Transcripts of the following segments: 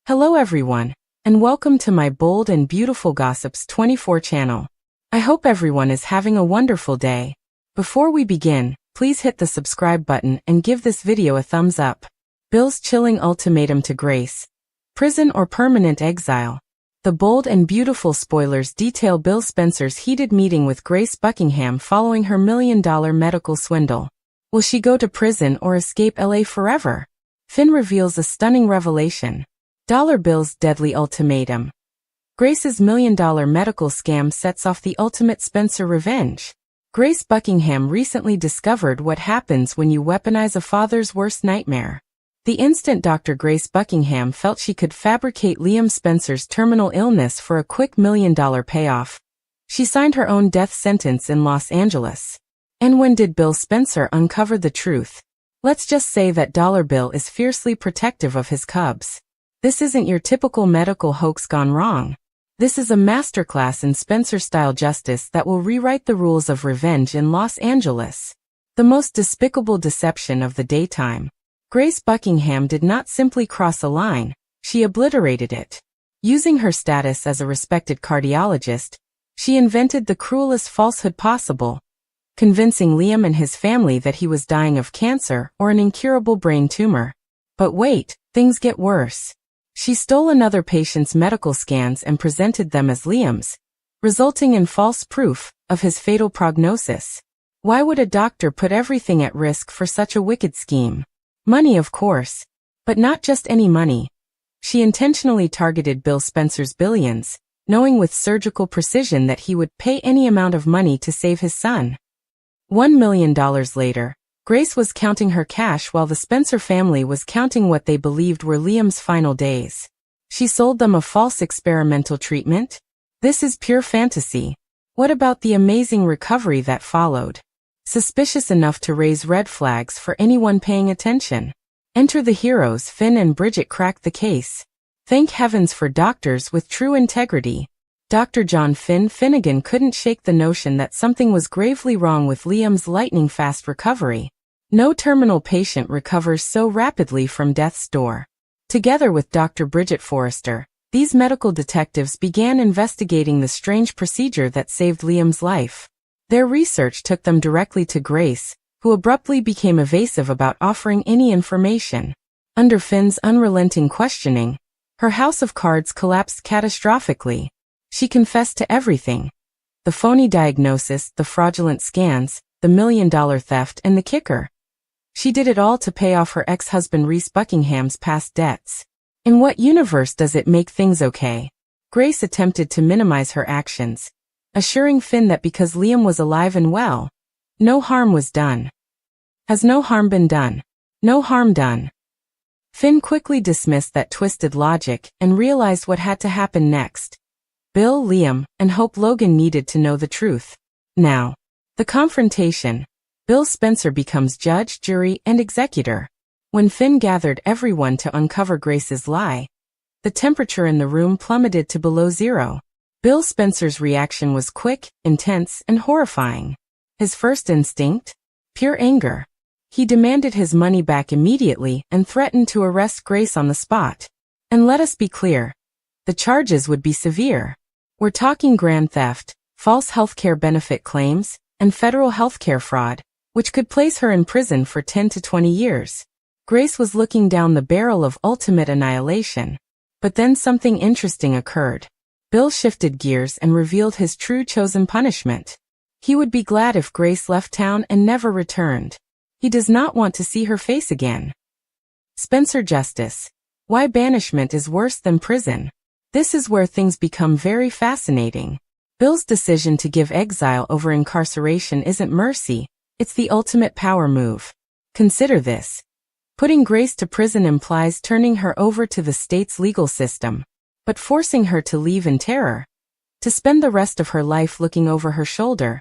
Hello everyone, and welcome to my Bold and Beautiful Gossips 24 channel. I hope everyone is having a wonderful day. Before we begin, please hit the subscribe button and give this video a thumbs up. Bill's chilling ultimatum to Grace. Prison or permanent exile? The bold and beautiful spoilers detail Bill Spencer's heated meeting with Grace Buckingham following her $1 million medical swindle. Will she go to prison or escape LA forever? Finn reveals a stunning revelation. Bill's deadly ultimatum. Grace's $1 million medical scam sets off the ultimate Spencer revenge. Grace Buckingham recently discovered what happens when you weaponize a father's worst nightmare. The instant Dr. Grace Buckingham felt she could fabricate Liam Spencer's terminal illness for a quick $1 million payoff, she signed her own death sentence in Los Angeles. And when did Bill Spencer uncover the truth? Let's just say that Bill is fiercely protective of his cubs. This isn't your typical medical hoax gone wrong. This is a masterclass in Spencer-style justice that will rewrite the rules of revenge in Los Angeles. The most despicable deception of the daytime. Grace Buckingham did not simply cross a line, she obliterated it. Using her status as a respected cardiologist, she invented the cruelest falsehood possible, convincing Liam and his family that he was dying of cancer or an incurable brain tumor. But wait, things get worse. She stole another patient's medical scans and presented them as Liam's, resulting in false proof of his fatal prognosis. Why would a doctor put everything at risk for such a wicked scheme? Money, of course. But not just any money. She intentionally targeted Bill Spencer's billions, knowing with surgical precision that he would pay any amount of money to save his son. $1 million later, Grace was counting her cash while the Spencer family was counting what they believed were Liam's final days. She sold them a false experimental treatment? This is pure fantasy. What about the amazing recovery that followed? Suspicious enough to raise red flags for anyone paying attention. Enter the heroes. Finn and Bridget crack the case. Thank heavens for doctors with true integrity. Dr. John Finnegan couldn't shake the notion that something was gravely wrong with Liam's lightning-fast recovery. No terminal patient recovers so rapidly from death's door. Together with Dr. Bridget Forrester, these medical detectives began investigating the strange procedure that saved Liam's life. Their research took them directly to Grace, who abruptly became evasive about offering any information. Under Finn's unrelenting questioning, her house of cards collapsed catastrophically. She confessed to everything. The phony diagnosis, the fraudulent scans, the $1 million theft, and the kicker. She did it all to pay off her ex-husband Reese Buckingham's past debts. In what universe does it make things okay? Grace attempted to minimize her actions, assuring Finn that because Liam was alive and well, no harm was done. Has no harm been done? No harm done. Finn quickly dismissed that twisted logic and realized what had to happen next. Bill, Liam, and Hope Logan needed to know the truth. Now, the confrontation. Bill Spencer becomes judge, jury, and executor. When Finn gathered everyone to uncover Grace's lie, the temperature in the room plummeted to below zero. Bill Spencer's reaction was quick, intense, and horrifying. His first instinct? Pure anger. He demanded his money back immediately and threatened to arrest Grace on the spot. And let us be clear. The charges would be severe. We're talking grand theft, false healthcare benefit claims, and federal healthcare fraud, which could place her in prison for 10 to 20 years. Grace was looking down the barrel of ultimate annihilation. But then something interesting occurred. Bill shifted gears and revealed his true chosen punishment. He would be glad if Grace left town and never returned. He does not want to see her face again. Spencer justice. Why banishment is worse than prison. This is where things become very fascinating. Bill's decision to give exile over incarceration isn't mercy, it's the ultimate power move. Consider this. Putting Grace to prison implies turning her over to the state's legal system, but forcing her to leave in terror. To spend the rest of her life looking over her shoulder,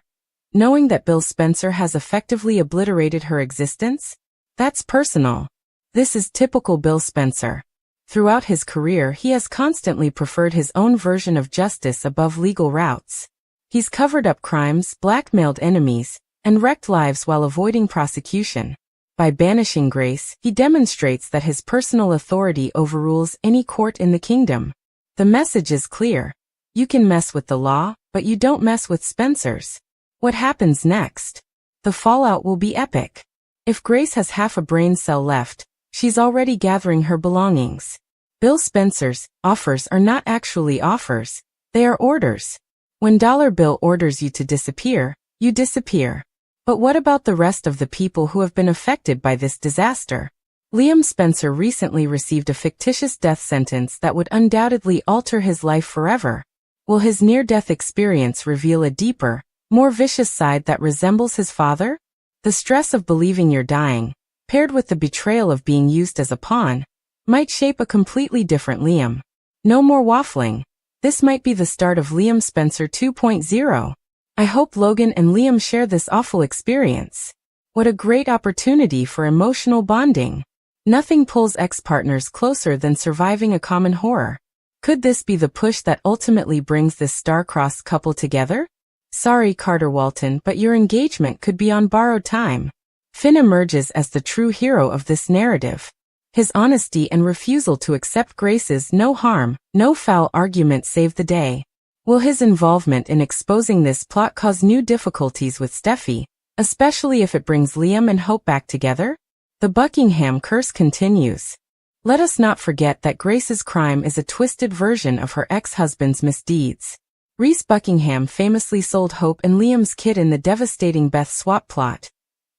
knowing that Bill Spencer has effectively obliterated her existence? That's personal. This is typical Bill Spencer. Throughout his career, he has constantly preferred his own version of justice above legal routes. He's covered up crimes, blackmailed enemies, and wrecked lives while avoiding prosecution. By banishing Grace, he demonstrates that his personal authority overrules any court in the kingdom. The message is clear. You can mess with the law, but you don't mess with Spencer's. What happens next? The fallout will be epic. If Grace has half a brain cell left, she's already gathering her belongings. Bill Spencer's offers are not actually offers, they are orders. When Dollar Bill orders you to disappear, you disappear. But what about the rest of the people who have been affected by this disaster? Liam Spencer recently received a fictitious death sentence that would undoubtedly alter his life forever. Will his near-death experience reveal a deeper, more vicious side that resembles his father? The stress of believing you're dying, paired with the betrayal of being used as a pawn, might shape a completely different Liam. No more waffling. This might be the start of Liam Spencer 2.0. I hope Logan and Liam share this awful experience. What a great opportunity for emotional bonding. Nothing pulls ex-partners closer than surviving a common horror. Could this be the push that ultimately brings this star-crossed couple together? Sorry, Carter Walton, but your engagement could be on borrowed time. Finn emerges as the true hero of this narrative. His honesty and refusal to accept Grace's no harm, no foul argument save the day. Will his involvement in exposing this plot cause new difficulties with Steffi, especially if it brings Liam and Hope back together? The Buckingham curse continues. Let us not forget that Grace's crime is a twisted version of her ex-husband's misdeeds. Reese Buckingham famously sold Hope and Liam's kid in the devastating Beth swap plot.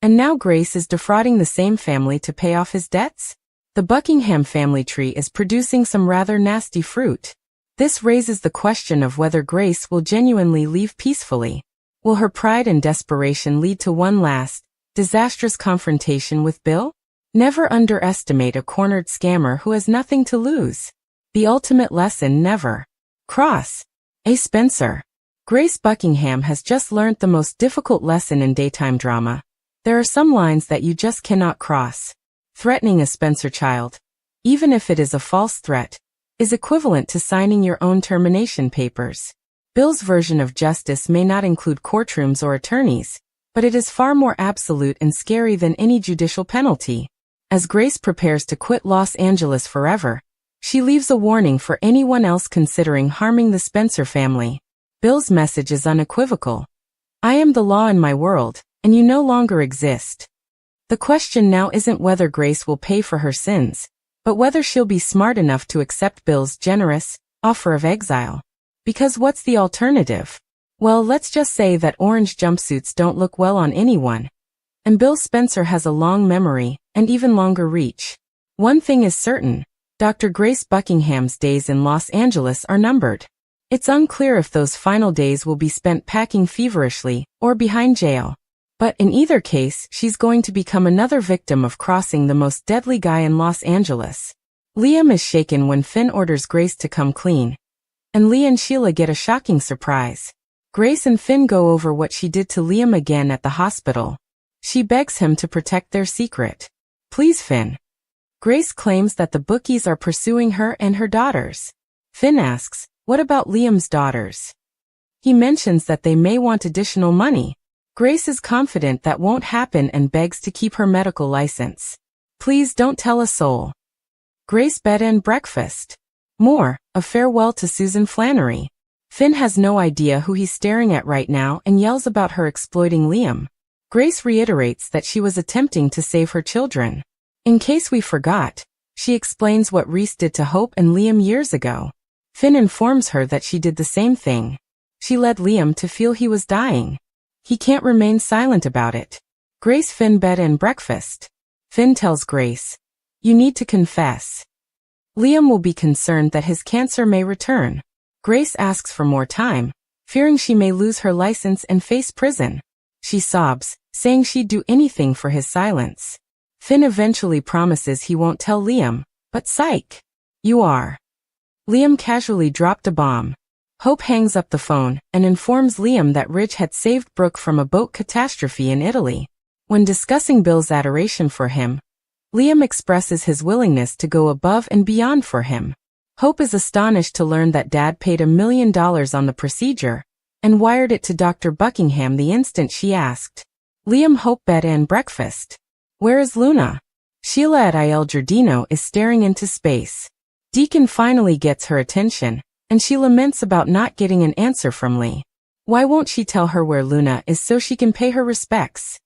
And now Grace is defrauding the same family to pay off his debts? The Buckingham family tree is producing some rather nasty fruit. This raises the question of whether Grace will genuinely leave peacefully. Will her pride and desperation lead to one last, disastrous confrontation with Bill? Never underestimate a cornered scammer who has nothing to lose. The ultimate lesson: never cross a Spencer. Grace Buckingham has just learned the most difficult lesson in daytime drama. There are some lines that you just cannot cross. Threatening a Spencer child, even if it is a false threat, is equivalent to signing your own termination papers. Bill's version of justice may not include courtrooms or attorneys, but it is far more absolute and scary than any judicial penalty. As Grace prepares to quit Los Angeles forever, she leaves a warning for anyone else considering harming the Spencer family. Bill's message is unequivocal. I am the law in my world, and you no longer exist. The question now isn't whether Grace will pay for her sins, but whether she'll be smart enough to accept Bill's generous offer of exile. Because what's the alternative? Well, let's just say that orange jumpsuits don't look well on anyone. And Bill Spencer has a long memory, and even longer reach. One thing is certain, Dr. Grace Buckingham's days in Los Angeles are numbered. It's unclear if those final days will be spent packing feverishly, or behind jail. But in either case, she's going to become another victim of crossing the most deadly guy in Los Angeles. Liam is shaken when Finn orders Grace to come clean. And Lee and Sheila get a shocking surprise. Grace and Finn go over what she did to Liam again at the hospital. She begs him to protect their secret. Please, Finn. Grace claims that the bookies are pursuing her and her daughters. Finn asks, what about Liam's daughters? He mentions that they may want additional money. Grace is confident that won't happen and begs to keep her medical license. Please don't tell a soul. Grace bed and breakfast. More, a farewell to Susan Flannery. Finn has no idea who he's staring at right now and yells about her exploiting Liam. Grace reiterates that she was attempting to save her children. In case we forgot, she explains what Reese did to Hope and Liam years ago. Finn informs her that she did the same thing. She led Liam to feel he was dying. He can't remain silent about it. Grace Finn bed and breakfast. Finn tells Grace, you need to confess. Liam will be concerned that his cancer may return. Grace asks for more time, fearing she may lose her license and face prison. She sobs, saying she'd do anything for his silence. Finn eventually promises he won't tell Liam, but psych. You are. Liam casually dropped a bomb. Hope hangs up the phone and informs Liam that Ridge had saved Brooke from a boat catastrophe in Italy. When discussing Bill's adoration for him, Liam expresses his willingness to go above and beyond for him. Hope is astonished to learn that Dad paid $1 million on the procedure and wired it to Dr. Buckingham the instant she asked. Liam Hope bed and breakfast. Where is Luna? Sheila at Il Giardino is staring into space. Deacon finally gets her attention, and she laments about not getting an answer from Lee. Why won't she tell her where Luna is so she can pay her respects?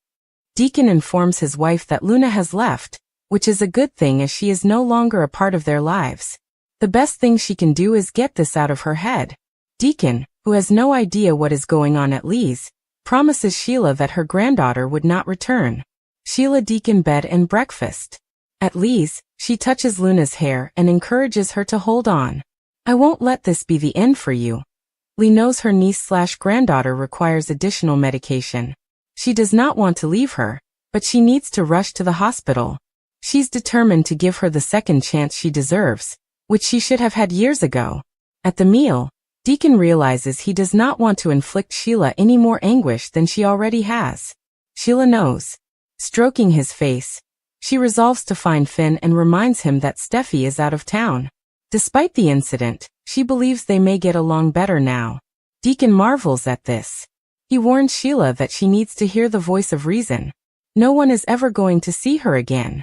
Deacon informs his wife that Luna has left, which is a good thing as she is no longer a part of their lives. The best thing she can do is get this out of her head. Deacon, who has no idea what is going on at Lee's, promises Sheila that her granddaughter would not return. Sheila Deacon bed and breakfast. At Lee's, she touches Luna's hair and encourages her to hold on. I won't let this be the end for you. Lee knows her niece/granddaughter requires additional medication. She does not want to leave her, but she needs to rush to the hospital. She's determined to give her the second chance she deserves, which she should have had years ago. At the meal, Deacon realizes he does not want to inflict Sheila any more anguish than she already has. Sheila knows. Stroking his face, she resolves to find Finn and reminds him that Steffi is out of town. Despite the incident, she believes they may get along better now. Deacon marvels at this. He warns Sheila that she needs to hear the voice of reason. No one is ever going to see her again.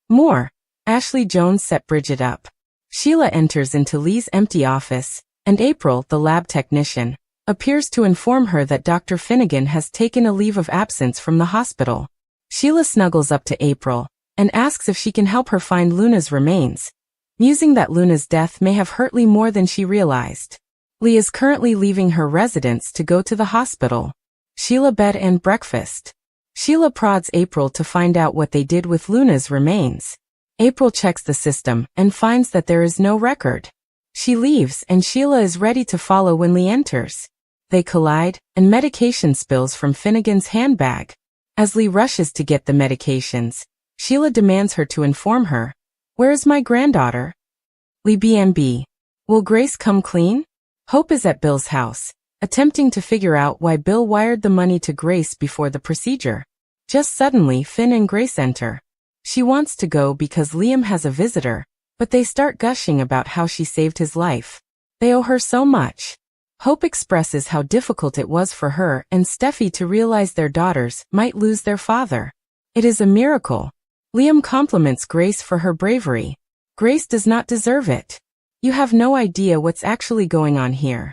More. Ashley Jones set Bridget up. Sheila enters into Lee's empty office, and April, the lab technician, appears to inform her that Dr. Finnegan has taken a leave of absence from the hospital. Sheila snuggles up to April and asks if she can help her find Luna's remains, musing that Luna's death may have hurt Lee more than she realized. Lee is currently leaving her residence to go to the hospital. Sheila bed and breakfast. Sheila prods April to find out what they did with Luna's remains. April checks the system and finds that there is no record. She leaves and Sheila is ready to follow when Lee enters. They collide, and medication spills from Finnegan's handbag. As Lee rushes to get the medications, Sheila demands her to inform her, "Where is my granddaughter?" Lee B&B. Will Grace come clean? Hope is at Bill's house, attempting to figure out why Bill wired the money to Grace before the procedure. Just suddenly Finn and Grace enter. She wants to go because Liam has a visitor, but they start gushing about how she saved his life. They owe her so much. Hope expresses how difficult it was for her and Steffi to realize their daughters might lose their father. It is a miracle. Liam compliments Grace for her bravery. Grace does not deserve it. You have no idea what's actually going on here.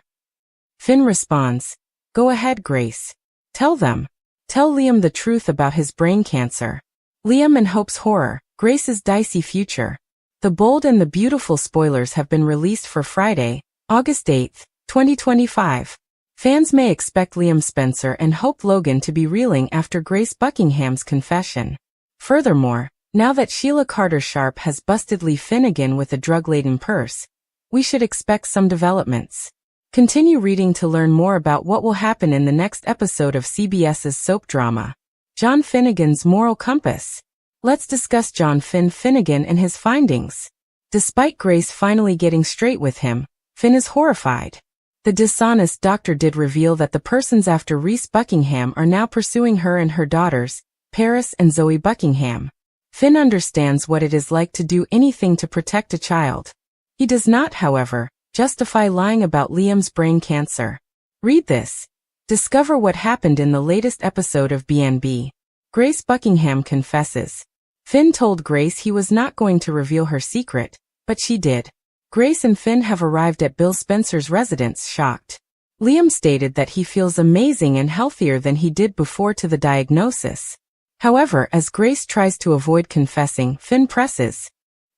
Finn responds, "Go ahead, Grace. Tell them. Tell Liam the truth about his brain cancer." Liam and Hope's horror, Grace's dicey future. The bold and the beautiful spoilers have been released for Friday, August 8th, 2025. Fans may expect Liam Spencer and Hope Logan to be reeling after Grace Buckingham's confession. Furthermore, now that Sheila Carter-Sharp has busted Lee Finnegan with a drug-laden purse, we should expect some developments. Continue reading to learn more about what will happen in the next episode of CBS's soap drama. John Finnegan's moral compass. Let's discuss John Finnegan and his findings. Despite Grace finally getting straight with him, Finn is horrified. The dishonest doctor did reveal that the persons after Reese Buckingham are now pursuing her and her daughters, Paris and Zoe Buckingham. Finn understands what it is like to do anything to protect a child. He does not, however, justify lying about Liam's brain cancer. Read this. Discover what happened in the latest episode of B&B. Grace Buckingham confesses. Finn told Grace he was not going to reveal her secret, but she did. Grace and Finn have arrived at Bill Spencer's residence shocked. Liam stated that he feels amazing and healthier than he did before to the diagnosis. However, as Grace tries to avoid confessing, Finn presses.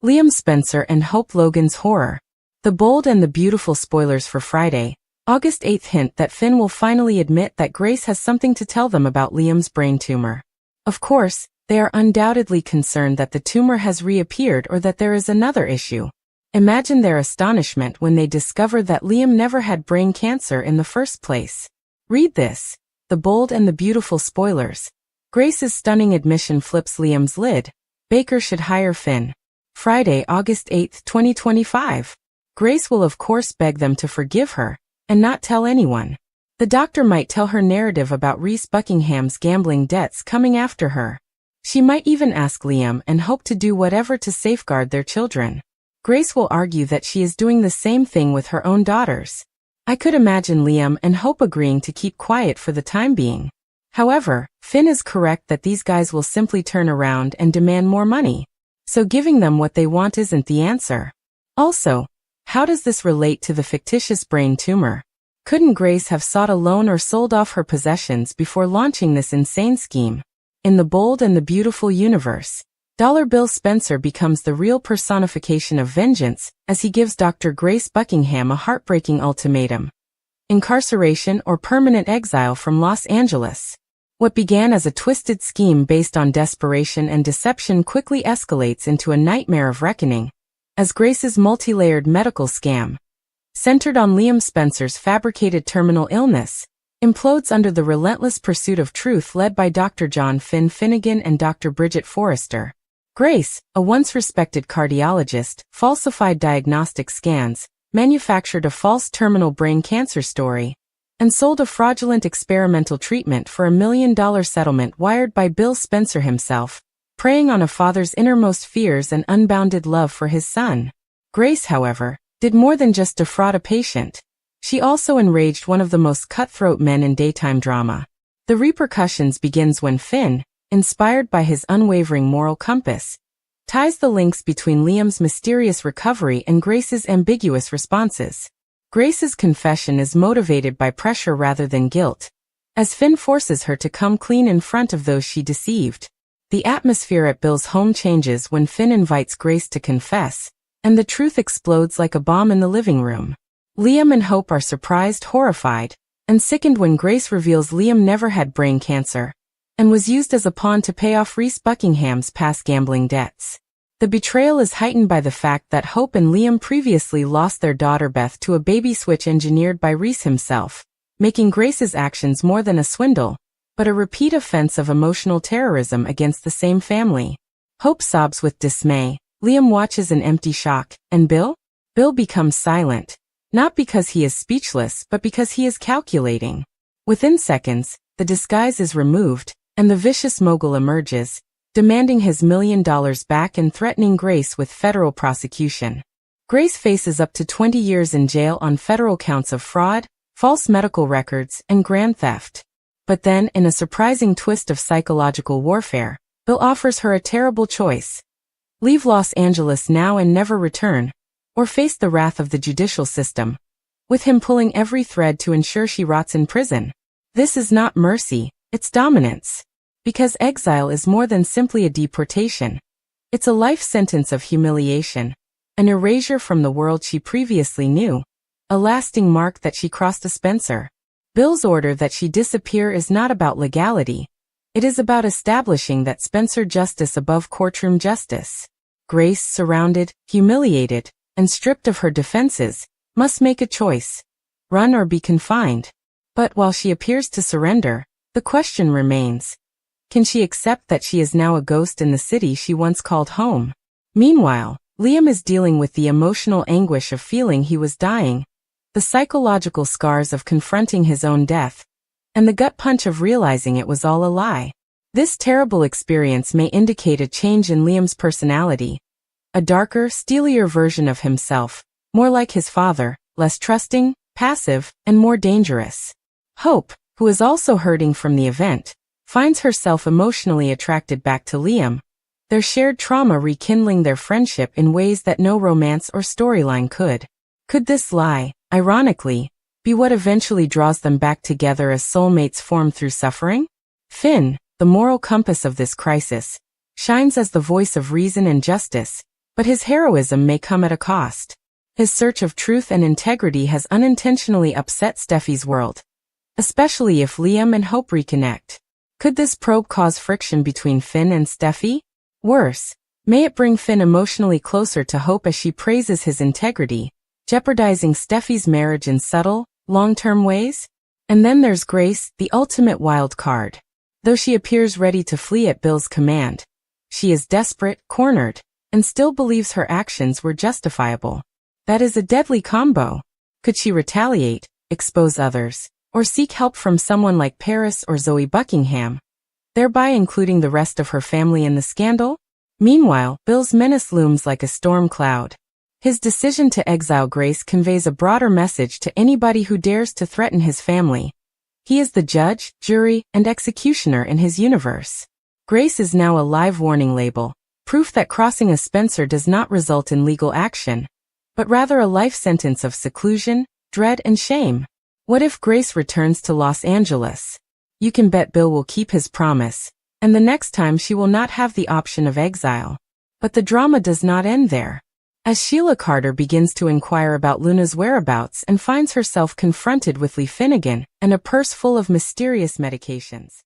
Liam Spencer and Hope Logan's horror. The bold and the beautiful spoilers for Friday, August 8th hint that Finn will finally admit that Grace has something to tell them about Liam's brain tumor. Of course, they are undoubtedly concerned that the tumor has reappeared or that there is another issue. Imagine their astonishment when they discover that Liam never had brain cancer in the first place. Read this. The bold and the beautiful spoilers. Grace's stunning admission flips Liam's lid. Baker should hire Finn. Friday, August 8th, 2025. Grace will of course beg them to forgive her, and not tell anyone. The doctor might tell her narrative about Reese Buckingham's gambling debts coming after her. She might even ask Liam and Hope to do whatever to safeguard their children. Grace will argue that she is doing the same thing with her own daughters. I could imagine Liam and Hope agreeing to keep quiet for the time being. However, Finn is correct that these guys will simply turn around and demand more money. So giving them what they want isn't the answer. Also, how does this relate to the fictitious brain tumor? Couldn't Grace have sought a loan or sold off her possessions before launching this insane scheme? In The Bold and the Beautiful universe, Dollar Bill Spencer becomes the real personification of vengeance as he gives Dr. Grace Buckingham a heartbreaking ultimatum: incarceration or permanent exile from Los Angeles. What began as a twisted scheme based on desperation and deception quickly escalates into a nightmare of reckoning, as Grace's multi-layered medical scam, centered on Liam Spencer's fabricated terminal illness, implodes under the relentless pursuit of truth led by Dr. John Finn Finnegan and Dr. Bridget Forrester. Grace, a once respected cardiologist, falsified diagnostic scans, manufactured a false terminal brain cancer story, and sold a fraudulent experimental treatment for $1 million settlement wired by Bill Spencer himself, preying on a father's innermost fears and unbounded love for his son. Grace, however, did more than just defraud a patient. She also enraged one of the most cutthroat men in daytime drama. The repercussions begins when Finn, inspired by his unwavering moral compass, ties the links between Liam's mysterious recovery and Grace's ambiguous responses. Grace's confession is motivated by pressure rather than guilt, as Finn forces her to come clean in front of those she deceived. The atmosphere at Bill's home changes when Finn invites Grace to confess, and the truth explodes like a bomb in the living room. Liam and Hope are surprised, horrified, and sickened when Grace reveals Liam never had brain cancer, and was used as a pawn to pay off Reese Buckingham's past gambling debts. The betrayal is heightened by the fact that Hope and Liam previously lost their daughter Beth to a baby switch engineered by Reese himself, making Grace's actions more than a swindle, but a repeat offense of emotional terrorism against the same family. Hope sobs with dismay, Liam watches in empty shock, and Bill? Bill becomes silent, not because he is speechless but because he is calculating. Within seconds, the disguise is removed, and the vicious mogul emerges, demanding his $1 million back and threatening Grace with federal prosecution. Grace faces up to 20 years in jail on federal counts of fraud, false medical records, and grand theft. But then, in a surprising twist of psychological warfare, Bill offers her a terrible choice: leave Los Angeles now and never return, or face the wrath of the judicial system, with him pulling every thread to ensure she rots in prison. This is not mercy, it's dominance. Because exile is more than simply a deportation. It's a life sentence of humiliation, an erasure from the world she previously knew, a lasting mark that she crossed a Spencer. Bill's order that she disappear is not about legality. It is about establishing that Spencer justice above courtroom justice. Grace, surrounded, humiliated, and stripped of her defenses, must make a choice: run or be confined. But while she appears to surrender, the question remains: can she accept that she is now a ghost in the city she once called home? Meanwhile, Liam is dealing with the emotional anguish of feeling he was dying, the psychological scars of confronting his own death, and the gut punch of realizing it was all a lie. This terrible experience may indicate a change in Liam's personality, a darker, steelier version of himself, more like his father, less trusting, passive, and more dangerous. Hope, who is also hurting from the event, finds herself emotionally attracted back to Liam, their shared trauma rekindling their friendship in ways that no romance or storyline could. Could this lie, ironically, be what eventually draws them back together as soulmates formed through suffering? Finn, the moral compass of this crisis, shines as the voice of reason and justice, but his heroism may come at a cost. His search of truth and integrity has unintentionally upset Steffi's world, especially if Liam and Hope reconnect. Could this probe cause friction between Finn and Steffi? Worse, may it bring Finn emotionally closer to Hope as she praises his integrity, jeopardizing Steffi's marriage in subtle, long-term ways? And then there's Grace, the ultimate wild card. Though she appears ready to flee at Bill's command, she is desperate, cornered, and still believes her actions were justifiable. That is a deadly combo. Could she retaliate, expose others, or seek help from someone like Paris or Zoe Buckingham, thereby including the rest of her family in the scandal? Meanwhile, Bill's menace looms like a storm cloud. His decision to exile Grace conveys a broader message to anybody who dares to threaten his family: He is the judge, jury, and executioner in his universe. Grace is now a live warning label, proof that crossing a Spencer does not result in legal action, but rather a life sentence of seclusion, dread, and shame. What if Grace returns to Los Angeles? You can bet Bill will keep his promise, and the next time she will not have the option of exile. But the drama does not end there. As Sheila Carter begins to inquire about Luna's whereabouts and finds herself confronted with Lee Finnegan and a purse full of mysterious medications,